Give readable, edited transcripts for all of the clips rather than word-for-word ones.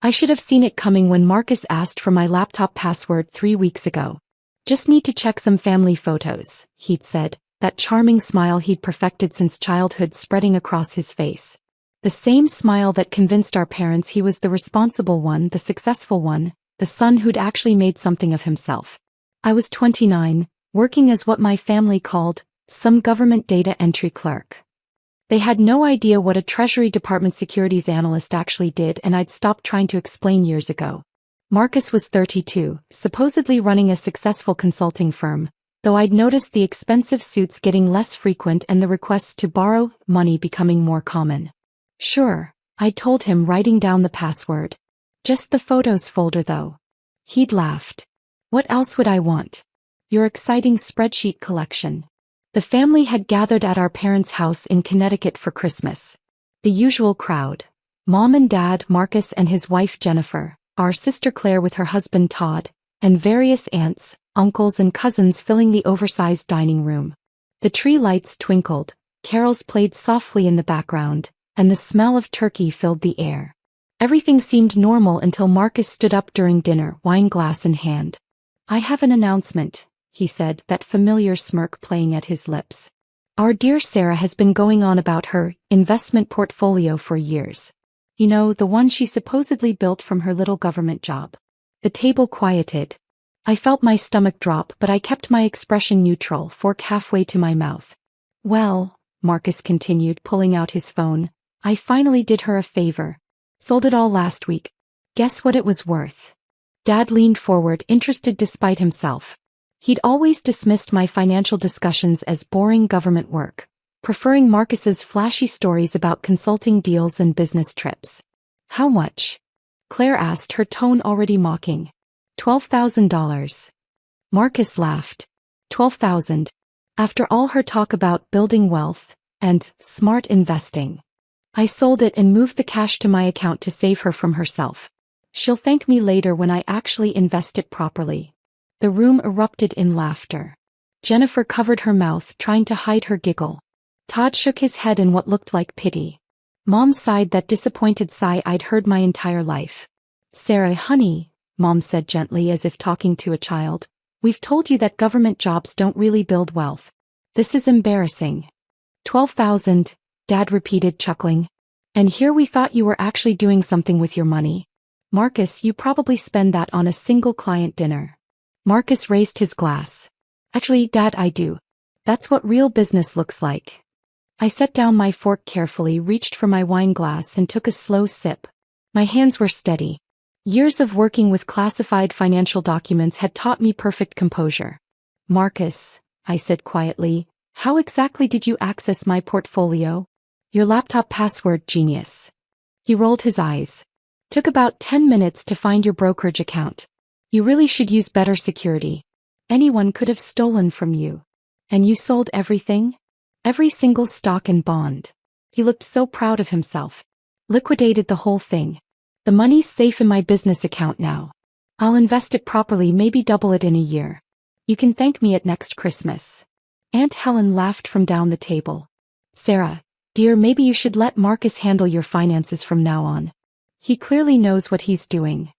I should have seen it coming when Marcus asked for my laptop password 3 weeks ago. Just need to check some family photos, he'd said, that charming smile he'd perfected since childhood spreading across his face. The same smile that convinced our parents he was the responsible one, the successful one, the son who'd actually made something of himself. I was 29, working as what my family called some government data entry clerk. They had no idea what a Treasury Department securities analyst actually did, and I'd stopped trying to explain years ago. Marcus was 32, supposedly running a successful consulting firm, though I'd noticed the expensive suits getting less frequent and the requests to borrow money becoming more common. Sure, I told him, writing down the password. Just the photos folder though. He'd laughed. What else would I want? Your exciting spreadsheet collection. The family had gathered at our parents' house in Connecticut for Christmas. The usual crowd. Mom and Dad, Marcus and his wife Jennifer, our sister Claire with her husband Todd, and various aunts, uncles and cousins filling the oversized dining room. The tree lights twinkled, carols played softly in the background, and the smell of turkey filled the air. Everything seemed normal until Marcus stood up during dinner, wine glass in hand. I have an announcement, he said, that familiar smirk playing at his lips. Our dear Sarah has been going on about her investment portfolio for years. You know, the one she supposedly built from her little government job. The table quieted. I felt my stomach drop, but I kept my expression neutral, fork halfway to my mouth. Well, Marcus continued, pulling out his phone, I finally did her a favor. Sold it all last week. Guess what it was worth? Dad leaned forward, interested despite himself. He'd always dismissed my financial discussions as boring government work, preferring Marcus's flashy stories about consulting deals and business trips. How much? Claire asked, her tone already mocking. $12,000. Marcus laughed. 12,000. After all her talk about building wealth and smart investing. I sold it and moved the cash to my account to save her from herself. She'll thank me later when I actually invest it properly. The room erupted in laughter. Jennifer covered her mouth, trying to hide her giggle. Todd shook his head in what looked like pity. Mom sighed, that disappointed sigh I'd heard my entire life. Sarah, honey, Mom said gently, as if talking to a child, we've told you that government jobs don't really build wealth. This is embarrassing. 12,000, Dad repeated, chuckling. And here we thought you were actually doing something with your money. Marcus, you probably spend that on a single client dinner. Marcus raised his glass. Actually, Dad, I do. That's what real business looks like. I set down my fork carefully, reached for my wine glass and took a slow sip. My hands were steady. Years of working with classified financial documents had taught me perfect composure. Marcus, I said quietly, how exactly did you access my portfolio? Your laptop password, genius. He rolled his eyes. Took about 10 minutes to find your brokerage account. You really should use better security. Anyone could have stolen from you. And you sold everything? Every single stock and bond. He looked so proud of himself. Liquidated the whole thing. The money's safe in my business account now. I'll invest it properly, maybe double it in a year. You can thank me at next Christmas. Aunt Helen laughed from down the table. Sarah, dear, maybe you should let Marcus handle your finances from now on. He clearly knows what he's doing.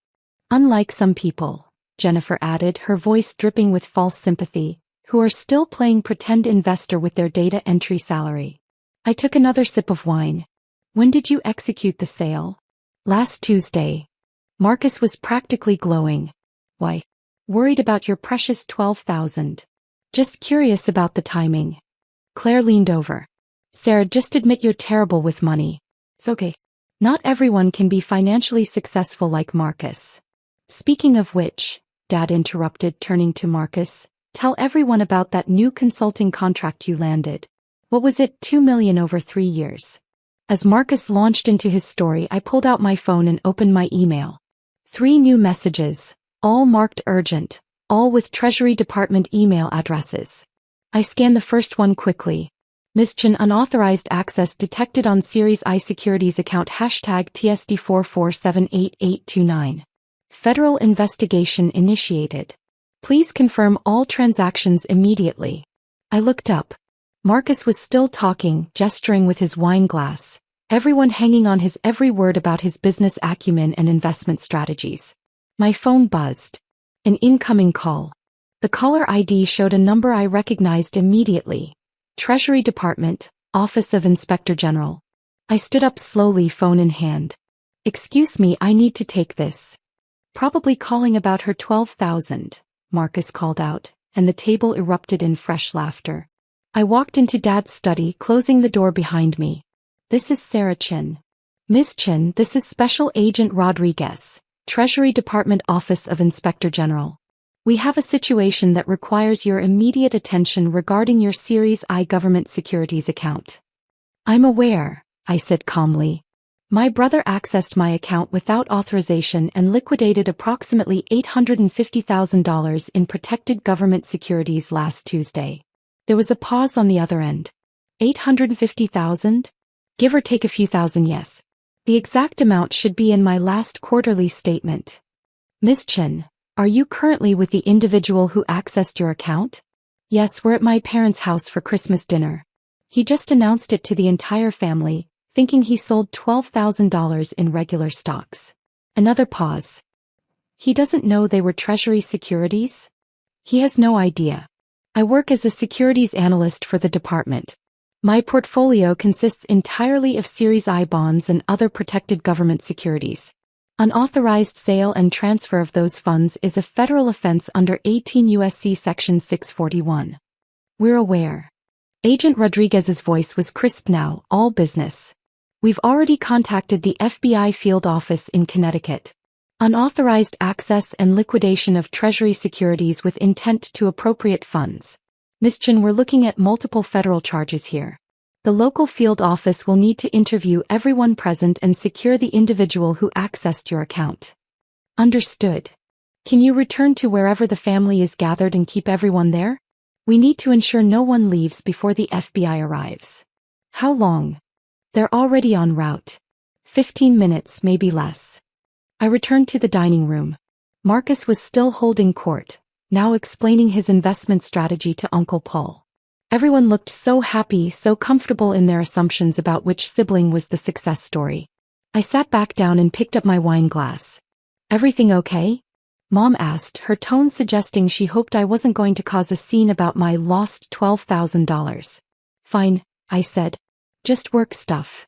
Unlike some people, Jennifer added, her voice dripping with false sympathy, who are still playing pretend investor with their data entry salary. I took another sip of wine. When did you execute the sale? Last Tuesday. Marcus was practically glowing. Why? Worried about your precious 12,000. Just curious about the timing. Claire leaned over. Sarah, just admit you're terrible with money. It's okay. Not everyone can be financially successful like Marcus. Speaking of which, Dad interrupted, turning to Marcus, tell everyone about that new consulting contract you landed. What was it, $2 million over 3 years? As Marcus launched into his story, I pulled out my phone and opened my email. 3 new messages, all marked urgent, all with Treasury Department email addresses. I scanned the first one quickly. Ms. Chen, unauthorized access detected on Series I Securities account #TSD44788829. Federal investigation initiated. Please confirm all transactions immediately. I looked up. Marcus was still talking, gesturing with his wine glass. Everyone hanging on his every word about his business acumen and investment strategies. My phone buzzed. An incoming call. The caller ID showed a number I recognized immediately. Treasury Department, Office of Inspector General. I stood up slowly, phone in hand. Excuse me, I need to take this. Probably calling about her 12,000, Marcus called out, and the table erupted in fresh laughter. I walked into Dad's study, closing the door behind me. This is Sarah Chin. Miss Chin, this is Special Agent Rodriguez, Treasury Department Office of Inspector General. We have a situation that requires your immediate attention regarding your Series I government securities account. I'm aware, I said calmly. My brother accessed my account without authorization and liquidated approximately $850,000 in protected government securities last Tuesday. There was a pause on the other end. 850,000? Give or take a few thousand, yes. The exact amount should be in my last quarterly statement. Miss Chin, are you currently with the individual who accessed your account? Yes, we're at my parents' house for Christmas dinner. He just announced it to the entire family, thinking he sold $12,000 in regular stocks. Another pause. He doesn't know they were Treasury securities? He has no idea. I work as a securities analyst for the department. My portfolio consists entirely of Series I bonds and other protected government securities. Unauthorized sale and transfer of those funds is a federal offense under 18 U.S.C. Section 641. We're aware. Agent Rodriguez's voice was crisp now, all business. We've already contacted the FBI field office in Connecticut. Unauthorized access and liquidation of Treasury securities with intent to appropriate funds. Ms. Chin, we're looking at multiple federal charges here. The local field office will need to interview everyone present and secure the individual who accessed your account. Understood. Can you return to wherever the family is gathered and keep everyone there? We need to ensure no one leaves before the FBI arrives. How long? They're already en route. 15 minutes, maybe less. I returned to the dining room. Marcus was still holding court, now explaining his investment strategy to Uncle Paul. Everyone looked so happy, so comfortable in their assumptions about which sibling was the success story. I sat back down and picked up my wine glass. Everything okay? Mom asked, her tone suggesting she hoped I wasn't going to cause a scene about my lost $12,000. Fine, I said. Just work stuff.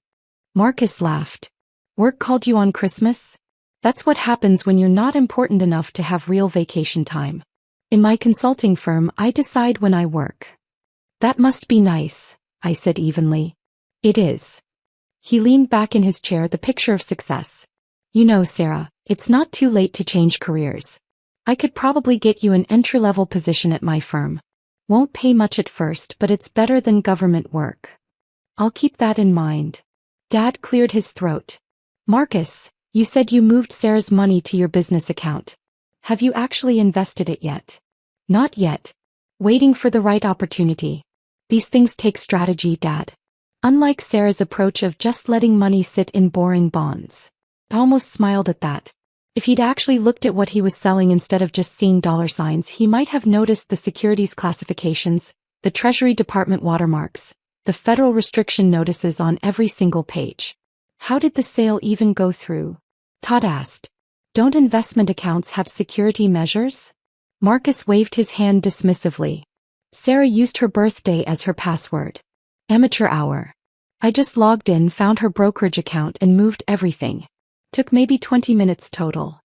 Marcus laughed. Work called you on Christmas? That's what happens when you're not important enough to have real vacation time. In my consulting firm, I decide when I work. That must be nice, I said evenly. It is. He leaned back in his chair, the picture of success. You know, Sarah, it's not too late to change careers. I could probably get you an entry-level position at my firm. Won't pay much at first, but it's better than government work. I'll keep that in mind. Dad cleared his throat. Marcus, you said you moved Sarah's money to your business account. Have you actually invested it yet? Not yet. Waiting for the right opportunity. These things take strategy, Dad. Unlike Sarah's approach of just letting money sit in boring bonds. I almost smiled at that. If he'd actually looked at what he was selling instead of just seeing dollar signs, he might have noticed the securities classifications, the Treasury Department watermarks, the federal restriction notices on every single page. How did the sale even go through? Todd asked. Don't investment accounts have security measures? Marcus waved his hand dismissively. Sarah used her birthday as her password. Amateur hour. I just logged in, found her brokerage account and moved everything. Took maybe 20 minutes total.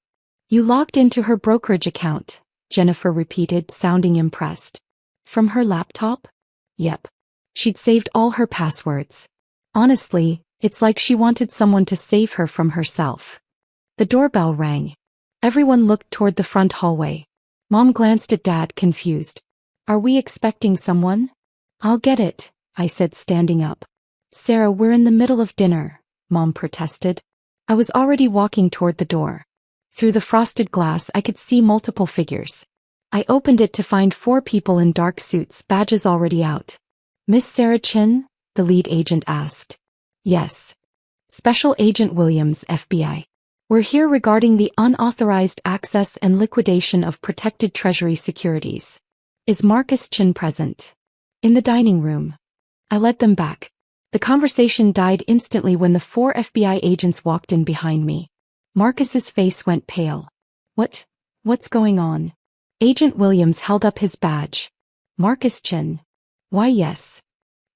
You logged into her brokerage account, Jennifer repeated, sounding impressed. From her laptop? Yep. She'd saved all her passwords. Honestly, it's like she wanted someone to save her from herself. The doorbell rang. Everyone looked toward the front hallway. Mom glanced at Dad, confused. Are we expecting someone? I'll get it, I said, standing up. Sarah, we're in the middle of dinner, Mom protested. I was already walking toward the door. Through the frosted glass I could see multiple figures. I opened it to find 4 people in dark suits, badges already out. Miss Sarah Chin? The lead agent asked. Yes. Special Agent Williams, FBI. We're here regarding the unauthorized access and liquidation of protected Treasury securities. Is Marcus Chin present? In the dining room. I led them back. The conversation died instantly when the 4 FBI agents walked in behind me. Marcus's face went pale. What's going on? Agent Williams held up his badge. Marcus Chin. Why yes.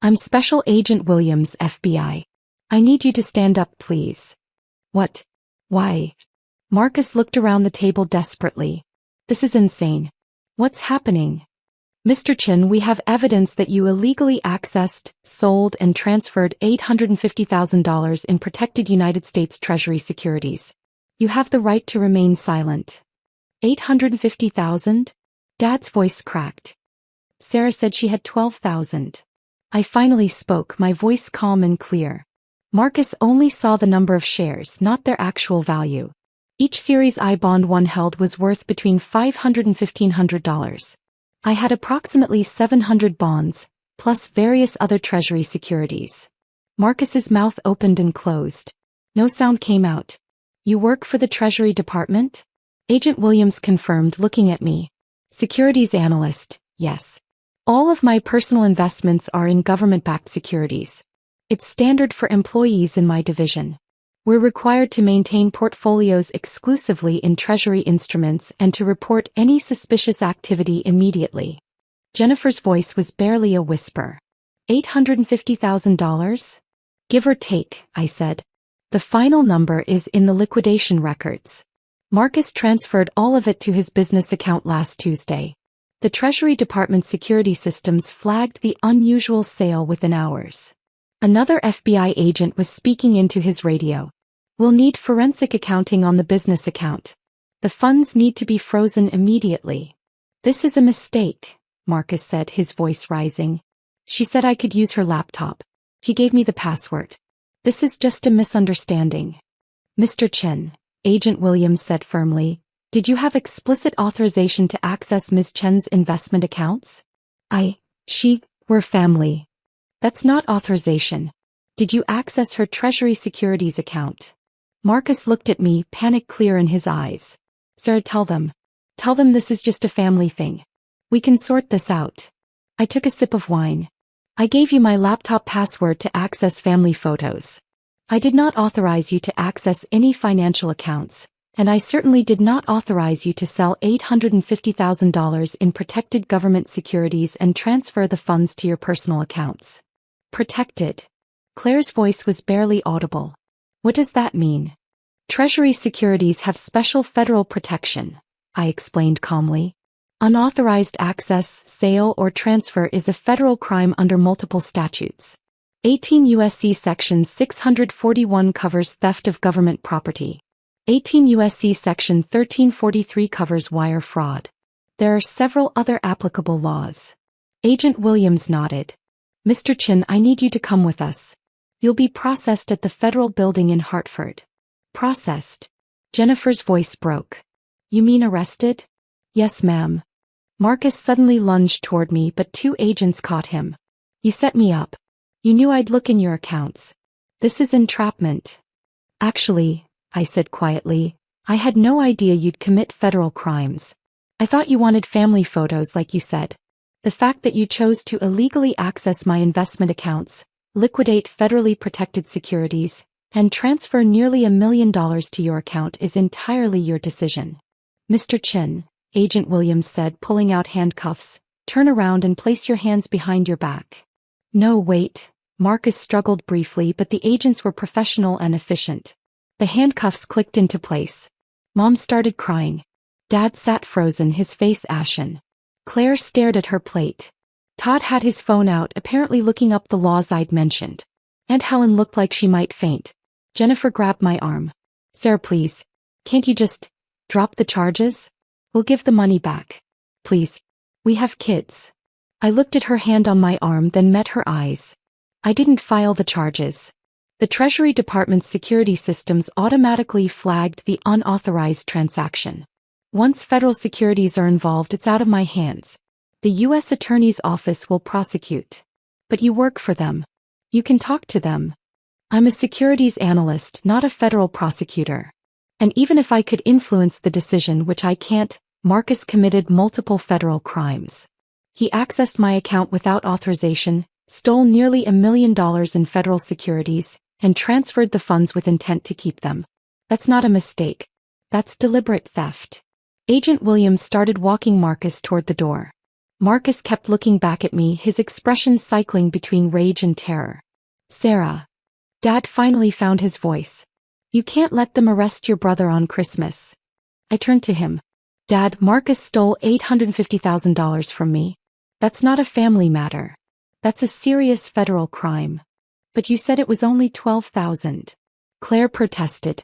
I'm Special Agent Williams, FBI. I need you to stand up, please. What? Why? Marcus looked around the table desperately. This is insane. What's happening? Mr. Chin, we have evidence that you illegally accessed, sold, and transferred $850,000 in protected United States Treasury securities. You have the right to remain silent. $850,000? Dad's voice cracked. Sarah said she had $12,000. I finally spoke, my voice calm and clear. Marcus only saw the number of shares, not their actual value. Each Series I bond one held was worth between $500 and $1,500. I had approximately 700 bonds, plus various other Treasury securities. Marcus's mouth opened and closed. No sound came out. You work for the Treasury Department? Agent Williams confirmed, looking at me. Securities analyst, yes. All of my personal investments are in government-backed securities. It's standard for employees in my division. We're required to maintain portfolios exclusively in Treasury instruments and to report any suspicious activity immediately. Jennifer's voice was barely a whisper. $850,000? Give or take, I said. The final number is in the liquidation records. Marcus transferred all of it to his business account last Tuesday. The Treasury Department security systems flagged the unusual sale within hours. Another FBI agent was speaking into his radio. We'll need forensic accounting on the business account. The funds need to be frozen immediately. This is a mistake, Marcus said, his voice rising. She said I could use her laptop. He gave me the password. This is just a misunderstanding. Mr. Chen, Agent Williams said firmly, did you have explicit authorization to access Ms. Chen's investment accounts? We're family. That's not authorization. Did you access her Treasury Securities account? Marcus looked at me, panic clear in his eyes. Sir, tell them this is just a family thing. We can sort this out. I took a sip of wine. I gave you my laptop password to access family photos. I did not authorize you to access any financial accounts, and I certainly did not authorize you to sell $850,000 in protected government securities and transfer the funds to your personal accounts. Protected. Claire's voice was barely audible. What does that mean? Treasury securities have special federal protection, I explained calmly. Unauthorized access, sale, or transfer is a federal crime under multiple statutes. 18 U.S.C. Section 641 covers theft of government property. 18 U.S.C. Section 1343 covers wire fraud. There are several other applicable laws. Agent Williams nodded. Mr. Chin, I need you to come with us. You'll be processed at the federal building in Hartford. Processed? Jennifer's voice broke. You mean arrested? Yes, ma'am. Marcus suddenly lunged toward me, but 2 agents caught him. You set me up. You knew I'd look in your accounts. This is entrapment. Actually, I said quietly, I had no idea you'd commit federal crimes. I thought you wanted family photos like you said. The fact that you chose to illegally access my investment accounts, liquidate federally protected securities, and transfer nearly $1 million to your account is entirely your decision. Mr. Chin, Agent Williams said, pulling out handcuffs, turn around and place your hands behind your back. No, wait. Marcus struggled briefly, but the agents were professional and efficient. The handcuffs clicked into place. Mom started crying. Dad sat frozen, his face ashen. Claire stared at her plate. Todd had his phone out, apparently looking up the laws I'd mentioned. Aunt Helen looked like she might faint. Jennifer grabbed my arm. Sarah, please. Can't you just drop the charges? We'll give the money back. Please. We have kids. I looked at her hand on my arm, then met her eyes. I didn't file the charges. The Treasury Department's security systems automatically flagged the unauthorized transaction. Once federal securities are involved, it's out of my hands. The U.S. Attorney's Office will prosecute. But you work for them. You can talk to them. I'm a securities analyst, not a federal prosecutor. And even if I could influence the decision, which I can't, Marcus committed multiple federal crimes. He accessed my account without authorization, stole nearly $1 million in federal securities, and transferred the funds with intent to keep them. That's not a mistake. That's deliberate theft. Agent Williams started walking Marcus toward the door. Marcus kept looking back at me, his expression cycling between rage and terror. Sarah. Dad finally found his voice. You can't let them arrest your brother on Christmas. I turned to him. Dad, Marcus stole $850,000 from me. That's not a family matter. That's a serious federal crime. But you said it was only $12,000. Claire protested.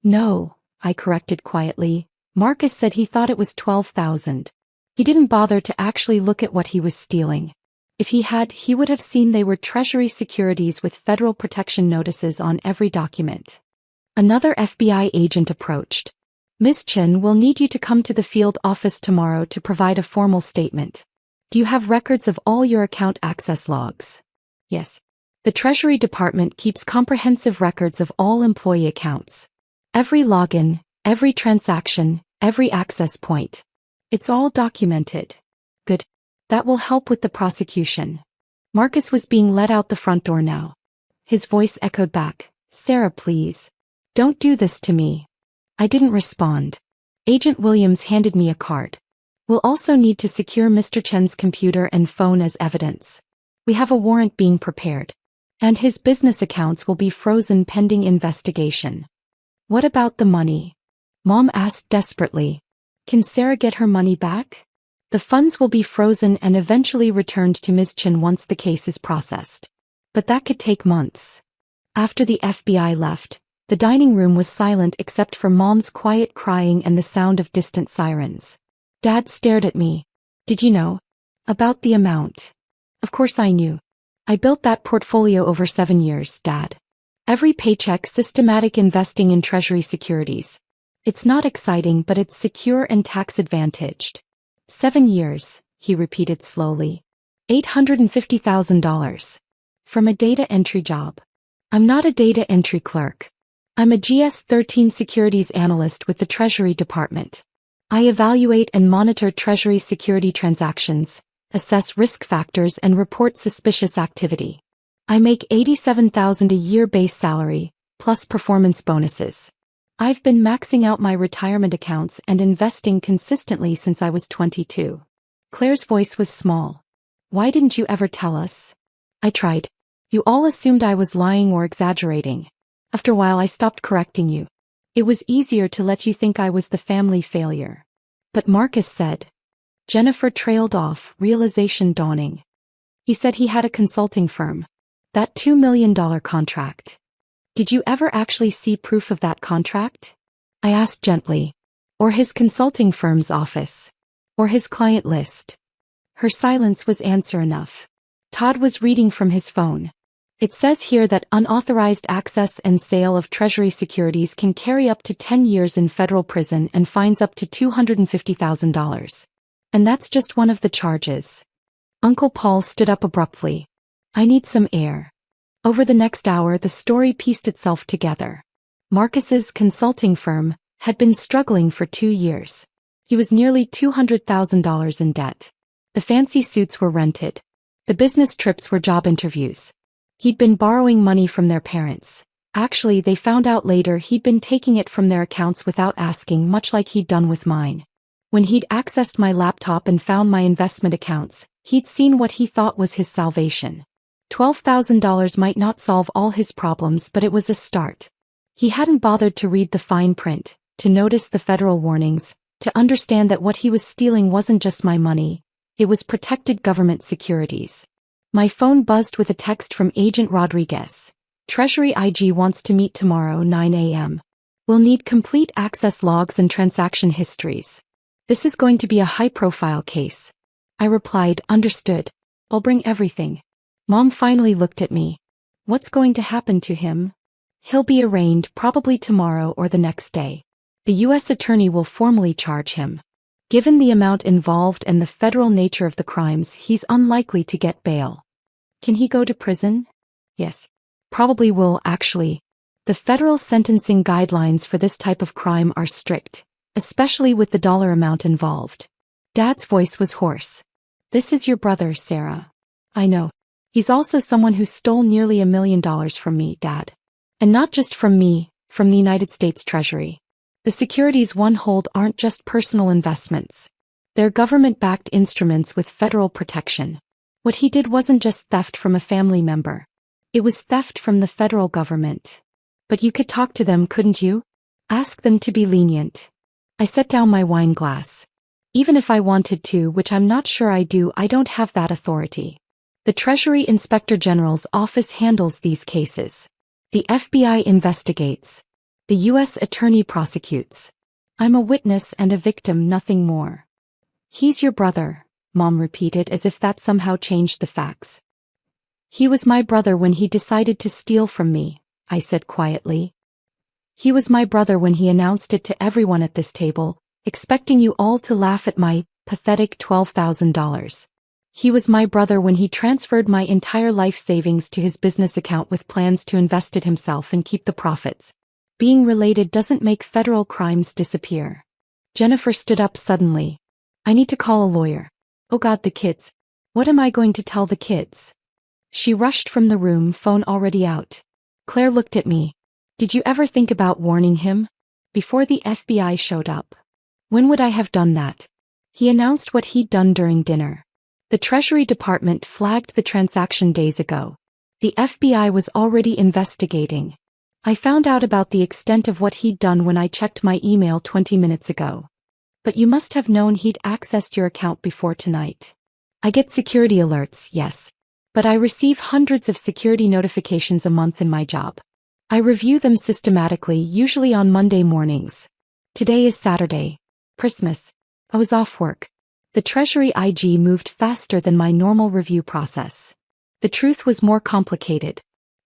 No, I corrected quietly. Marcus said he thought it was $12,000. He didn't bother to actually look at what he was stealing. If he had, he would have seen they were Treasury securities with federal protection notices on every document. Another FBI agent approached. Ms. Chen will need you to come to the field office tomorrow to provide a formal statement. Do you have records of all your account access logs? Yes. The Treasury Department keeps comprehensive records of all employee accounts. Every login, every transaction, every access point. It's all documented. Good. That will help with the prosecution. Marcus was being led out the front door now. His voice echoed back. Sarah, please. Don't do this to me. I didn't respond. Agent Williams handed me a card. We'll also need to secure Mr. Chen's computer and phone as evidence. We have a warrant being prepared. And his business accounts will be frozen pending investigation. What about the money? Mom asked desperately. Can Sarah get her money back? The funds will be frozen and eventually returned to Ms. Chen once the case is processed. But that could take months. After the FBI left, the dining room was silent except for Mom's quiet crying and the sound of distant sirens. Dad stared at me. Did you know? About the amount. Of course I knew. I built that portfolio over 7 years, Dad. Every paycheck systematic investing in Treasury securities. It's not exciting, but it's secure and tax-advantaged. 7 years, he repeated slowly. $850,000. From a data entry job. I'm not a data entry clerk. I'm a GS-13 securities analyst with the Treasury Department. I evaluate and monitor Treasury security transactions, assess risk factors and report suspicious activity. I make $87,000 a year base salary, plus performance bonuses. I've been maxing out my retirement accounts and investing consistently since I was 22. Claire's voice was small. Why didn't you ever tell us? I tried. You all assumed I was lying or exaggerating. After a while I stopped correcting you. It was easier to let you think I was the family failure. But Marcus said. Jennifer trailed off, realization dawning. He said he had a consulting firm. That $2 million contract. Did you ever actually see proof of that contract? I asked gently. Or his consulting firm's office. Or his client list. Her silence was answer enough. Todd was reading from his phone. It says here that unauthorized access and sale of Treasury securities can carry up to 10 years in federal prison and fines up to $250,000. And that's just one of the charges. Uncle Paul stood up abruptly. I need some air. Over the next hour the story pieced itself together. Marcus's consulting firm had been struggling for 2 years. He was nearly $200,000 in debt. The fancy suits were rented. The business trips were job interviews. He'd been borrowing money from their parents. Actually, they found out later he'd been taking it from their accounts without asking, much like he'd done with mine. When he'd accessed my laptop and found my investment accounts, he'd seen what he thought was his salvation. $12,000 might not solve all his problems, but it was a start. He hadn't bothered to read the fine print, to notice the federal warnings, to understand that what he was stealing wasn't just my money, it was protected government securities. My phone buzzed with a text from Agent Rodriguez. Treasury IG wants to meet tomorrow 9 a.m. We'll need complete access logs and transaction histories. This is going to be a high-profile case. I replied, understood. I'll bring everything. Mom finally looked at me. What's going to happen to him? He'll be arraigned probably tomorrow or the next day. The U.S. attorney will formally charge him. Given the amount involved and the federal nature of the crimes, he's unlikely to get bail. Can he go to prison? Yes. Probably will, actually. The federal sentencing guidelines for this type of crime are strict, especially with the dollar amount involved. Dad's voice was hoarse. This is your brother, Sarah. I know. He's also someone who stole nearly $1 million from me, Dad. And not just from me, from the United States Treasury. The securities one hold aren't just personal investments. They're government-backed instruments with federal protection. What he did wasn't just theft from a family member. It was theft from the federal government. But you could talk to them, couldn't you? Ask them to be lenient. I set down my wine glass. Even if I wanted to, which I'm not sure I do, I don't have that authority. The Treasury Inspector General's office handles these cases. The FBI investigates. The U.S. Attorney prosecutes. I'm a witness and a victim, nothing more. He's your brother, Mom repeated as if that somehow changed the facts. He was my brother when he decided to steal from me, I said quietly. He was my brother when he announced it to everyone at this table, expecting you all to laugh at my pathetic $12,000. He was my brother when he transferred my entire life savings to his business account with plans to invest it himself and keep the profits. Being related doesn't make federal crimes disappear. Jennifer stood up suddenly. I need to call a lawyer. Oh God, the kids. What am I going to tell the kids? She rushed from the room, phone already out. Claire looked at me. Did you ever think about warning him? Before the FBI showed up. When would I have done that? He announced what he'd done during dinner. The Treasury Department flagged the transaction days ago. The FBI was already investigating. I found out about the extent of what he'd done when I checked my email 20 minutes ago. But you must have known he'd accessed your account before tonight. I get security alerts, yes. But I receive hundreds of security notifications a month in my job. I review them systematically, usually on Monday mornings. Today is Saturday. Christmas. I was off work. The Treasury IG moved faster than my normal review process. The truth was more complicated.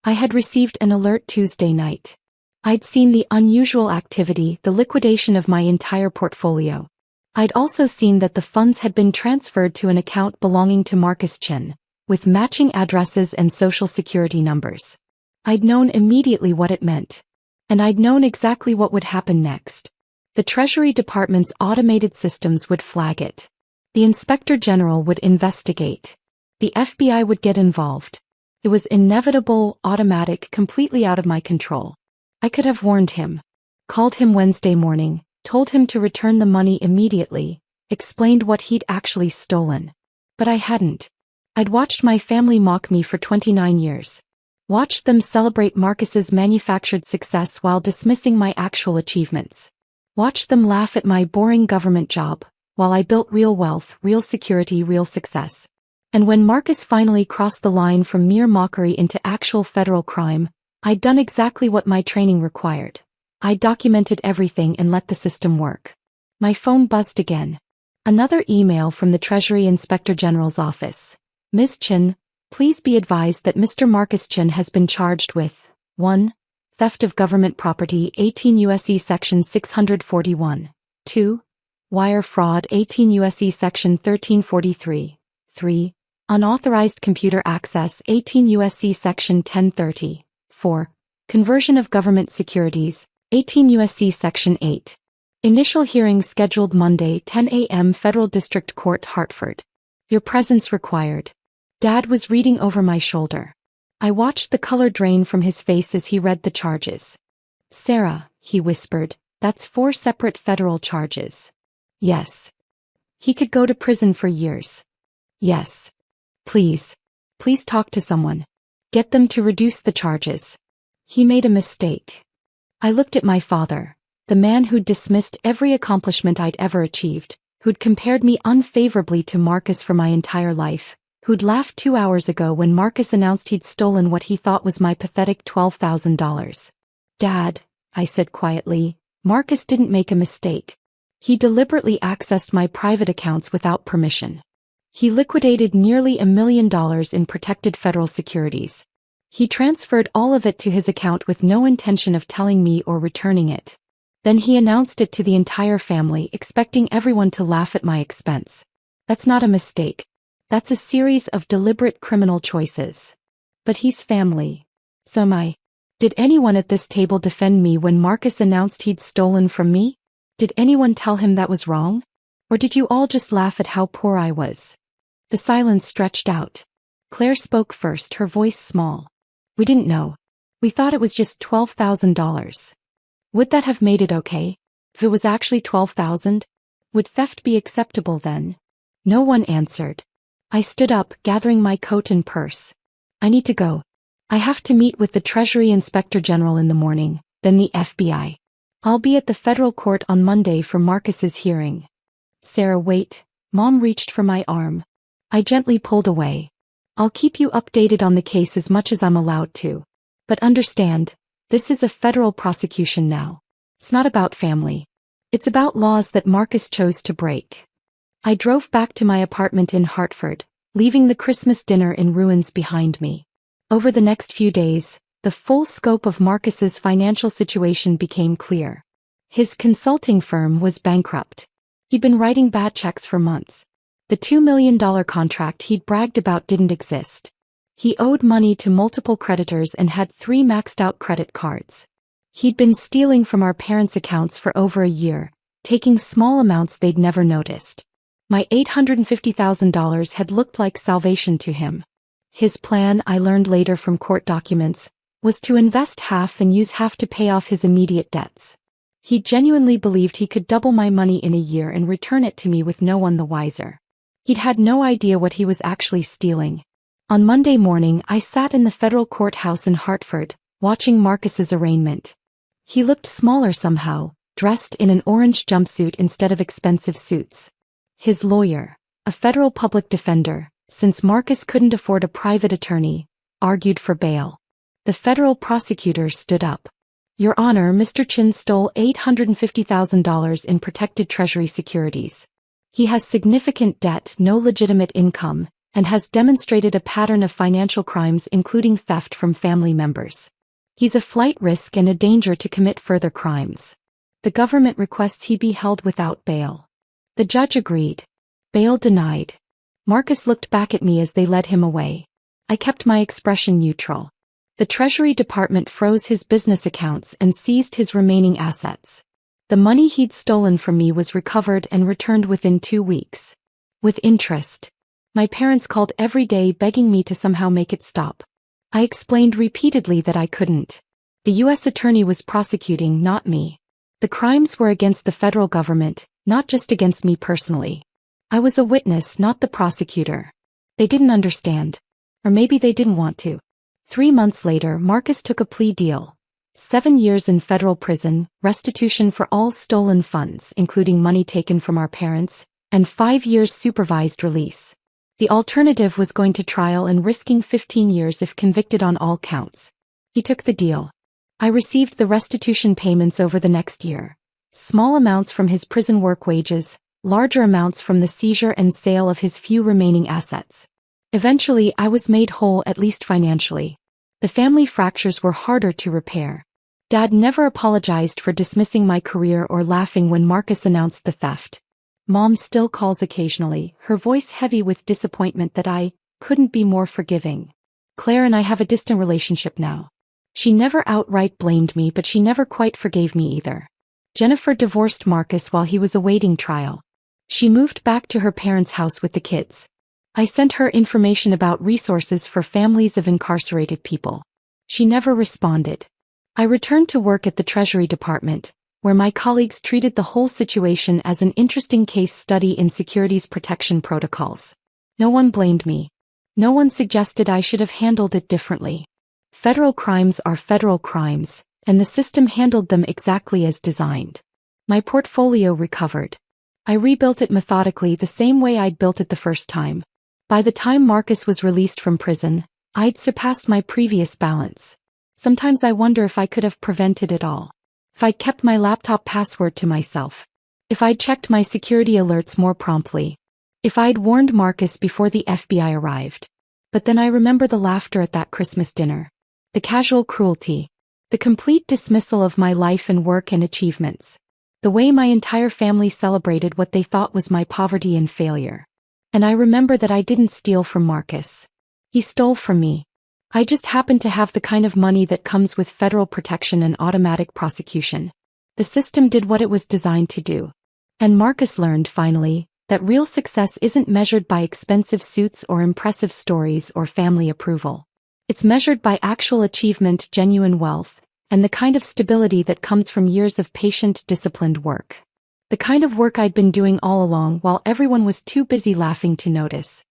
I had received an alert Tuesday night. I'd seen the unusual activity, the liquidation of my entire portfolio. I'd also seen that the funds had been transferred to an account belonging to Marcus Chin, with matching addresses and social security numbers. I'd known immediately what it meant. And I'd known exactly what would happen next. The Treasury Department's automated systems would flag it. The Inspector General would investigate. The FBI would get involved. It was inevitable, automatic, completely out of my control. I could have warned him. Called him Wednesday morning, told him to return the money immediately, explained what he'd actually stolen. But I hadn't. I'd watched my family mock me for 29 years. Watched them celebrate Marcus's manufactured success while dismissing my actual achievements. Watched them laugh at my boring government job, while I built real wealth, real security, real success. And when Marcus finally crossed the line from mere mockery into actual federal crime, I'd done exactly what my training required. I documented everything and let the system work. My phone buzzed again. Another email from the Treasury Inspector General's office. Ms. Chin, please be advised that Mr. Marcus Chin has been charged with 1. Theft of government property 18 U.S.C. Section 641. 2. Wire fraud 18 U.S.C. Section 1343. 3. Unauthorized computer access 18 U.S.C. Section 1030. 4. Conversion of government securities, 18 U.S.C. Section 8. Initial hearing scheduled Monday, 10 a.m. Federal District Court, Hartford. Your presence required. Dad was reading over my shoulder. I watched the color drain from his face as he read the charges. Sarah, he whispered, that's 4 separate federal charges. Yes. He could go to prison for years. Yes. Please. Please talk to someone. Get them to reduce the charges. He made a mistake. I looked at my father, the man who'd dismissed every accomplishment I'd ever achieved, who'd compared me unfavorably to Marcus for my entire life, who'd laughed 2 hours ago when Marcus announced he'd stolen what he thought was my pathetic $12,000. Dad, I said quietly, Marcus didn't make a mistake. He deliberately accessed my private accounts without permission. He liquidated nearly $1 million in protected federal securities. He transferred all of it to his account with no intention of telling me or returning it. Then he announced it to the entire family, expecting everyone to laugh at my expense. That's not a mistake. That's a series of deliberate criminal choices. But he's family. So am I. Did anyone at this table defend me when Marcus announced he'd stolen from me? Did anyone tell him that was wrong? Or did you all just laugh at how poor I was? The silence stretched out. Claire spoke first, her voice small. We didn't know. We thought it was just $12,000. Would that have made it okay? If it was actually 12,000? Would theft be acceptable then? No one answered. I stood up, gathering my coat and purse. I need to go. I have to meet with the Treasury Inspector General in the morning, then the FBI. I'll be at the federal court on Monday for Marcus's hearing. Sarah, wait. Mom reached for my arm. I gently pulled away. I'll keep you updated on the case as much as I'm allowed to. But understand, this is a federal prosecution now. It's not about family. It's about laws that Marcus chose to break. I drove back to my apartment in Hartford, leaving the Christmas dinner in ruins behind me. Over the next few days, the full scope of Marcus's financial situation became clear. His consulting firm was bankrupt. He'd been writing bad checks for months. The $2 million contract he'd bragged about didn't exist. He owed money to multiple creditors and had 3 maxed-out credit cards. He'd been stealing from our parents' accounts for over a year, taking small amounts they'd never noticed. My $850,000 had looked like salvation to him. His plan, I learned later from court documents, was to invest half and use half to pay off his immediate debts. He genuinely believed he could double my money in a year and return it to me with no one the wiser. He'd had no idea what he was actually stealing. On Monday morning, I sat in the federal courthouse in Hartford, watching Marcus's arraignment. He looked smaller somehow, dressed in an orange jumpsuit instead of expensive suits. His lawyer, a federal public defender, since Marcus couldn't afford a private attorney, argued for bail. The federal prosecutor stood up. Your Honor, Mr. Chin stole $850,000 in protected Treasury securities. He has significant debt, no legitimate income, and has demonstrated a pattern of financial crimes including theft from family members. He's a flight risk and a danger to commit further crimes. The government requests he be held without bail. The judge agreed. Bail denied. Marcus looked back at me as they led him away. I kept my expression neutral. The Treasury Department froze his business accounts and seized his remaining assets. The money he'd stolen from me was recovered and returned within 2 weeks. With interest. My parents called every day begging me to somehow make it stop. I explained repeatedly that I couldn't. The U.S. attorney was prosecuting, not me. The crimes were against the federal government, not just against me personally. I was a witness, not the prosecutor. They didn't understand. Or maybe they didn't want to. 3 months later, Marcus took a plea deal. 7 years in federal prison, restitution for all stolen funds, including money taken from our parents, and 5 years supervised release. The alternative was going to trial and risking 15 years if convicted on all counts. He took the deal. I received the restitution payments over the next year. Small amounts from his prison work wages, larger amounts from the seizure and sale of his few remaining assets. Eventually, I was made whole, at least financially. The family fractures were harder to repair. Dad never apologized for dismissing my career or laughing when Marcus announced the theft. Mom still calls occasionally, her voice heavy with disappointment that I couldn't be more forgiving. Claire and I have a distant relationship now. She never outright blamed me, but she never quite forgave me either. Jennifer divorced Marcus while he was awaiting trial. She moved back to her parents' house with the kids. I sent her information about resources for families of incarcerated people. She never responded. I returned to work at the Treasury Department, where my colleagues treated the whole situation as an interesting case study in securities protection protocols. No one blamed me. No one suggested I should have handled it differently. Federal crimes are federal crimes, and the system handled them exactly as designed. My portfolio recovered. I rebuilt it methodically the same way I'd built it the first time. By the time Marcus was released from prison, I'd surpassed my previous balance. Sometimes I wonder if I could have prevented it all. If I'd kept my laptop password to myself. If I'd checked my security alerts more promptly. If I'd warned Marcus before the FBI arrived. But then I remember the laughter at that Christmas dinner. The casual cruelty. The complete dismissal of my life and work and achievements. The way my entire family celebrated what they thought was my poverty and failure. And I remember that I didn't steal from Marcus. He stole from me. I just happened to have the kind of money that comes with federal protection and automatic prosecution. The system did what it was designed to do. And Marcus learned, finally, that real success isn't measured by expensive suits or impressive stories or family approval. It's measured by actual achievement, genuine wealth, and the kind of stability that comes from years of patient, disciplined work. The kind of work I'd been doing all along while everyone was too busy laughing to notice.